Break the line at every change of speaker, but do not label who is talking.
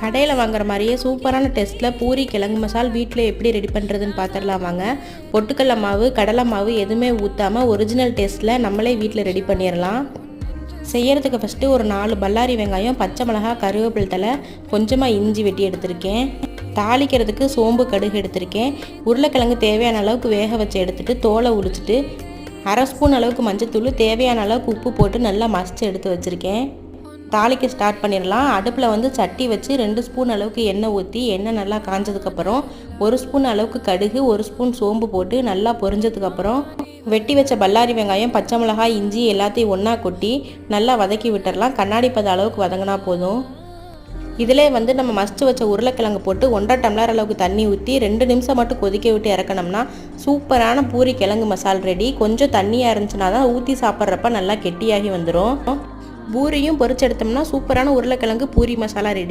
கடையில் வாங்குற மாதிரியே சூப்பரான டேஸ்ட்டில் பூரி கிழங்கு மசால் வீட்டில் எப்படி ரெடி பண்ணுறதுன்னு பார்த்துடலாம் வாங்க. பொட்டுக்கடலை மாவு, கடலை மாவு எதுவுமே ஊற்றாமல் ஒரிஜினல் டேஸ்ட்டில் நம்மளே வீட்டில் ரெடி பண்ணிடலாம். செய்கிறதுக்கு ஃபஸ்ட்டு ஒரு 4 பல்லாரி வெங்காயம், பச்சை மிளகாய், கருவேப்பிலை தழை, கொஞ்சமாக இஞ்சி வெட்டி எடுத்திருக்கேன். தாளிக்கிறதுக்கு சோம்பு, கடுகு எடுத்திருக்கேன். உருளைக்கிழங்கு தேவையான அளவுக்கு வேக வச்சு எடுத்துகிட்டு தோலை உரிச்சிட்டு 1/2 ஸ்பூன் அளவுக்கு மஞ்சத்தூள், தேவையான அளவுக்கு உப்பு போட்டு நல்லா மசிச்சு எடுத்து வச்சுருக்கேன். தாளிக்க ஸ்டார்ட் பண்ணிடலாம். அடுப்பில் சட்டி வச்சு 2 ஸ்பூன் அளவுக்கு எண்ணெய் ஊற்றி எண்ணெய் நல்லா காஞ்சதுக்கப்புறம் 1 ஸ்பூன் அளவுக்கு கடுகு, 1 ஸ்பூன் சோம்பு போட்டு நல்லா பொரிஞ்சதுக்கப்புறம் வெட்டி வச்ச பல்லாரி வெங்காயம், பச்சை மிளகாய், இஞ்சி எல்லாத்தையும் ஒன்றா கொட்டி நல்லா வதக்கி விட்டுடலாம். கண்ணாடி பத அளவுக்கு வதங்கினா போதும். இதிலே நம்ம மசிச்சு வச்ச உருளைக்கிழங்கு போட்டு 1.5 டம்ளர் அளவுக்கு தண்ணி ஊற்றி 2 நிமிஷம் மட்டும் கொதிக்க விட்டு இறக்கணும்னா சூப்பரான பூரி கிழங்கு மசால் ரெடி. கொஞ்சம் தண்ணியாக இருந்துச்சுன்னா தான் ஊற்றி சாப்பிட்றப்ப நல்லா கெட்டியாகி வந்துடும். பூரியும் பொரிச்சு எடுத்தோம்னா சூப்பரான உருளைக்கிழங்கு பூரி மசாலா ரெடி.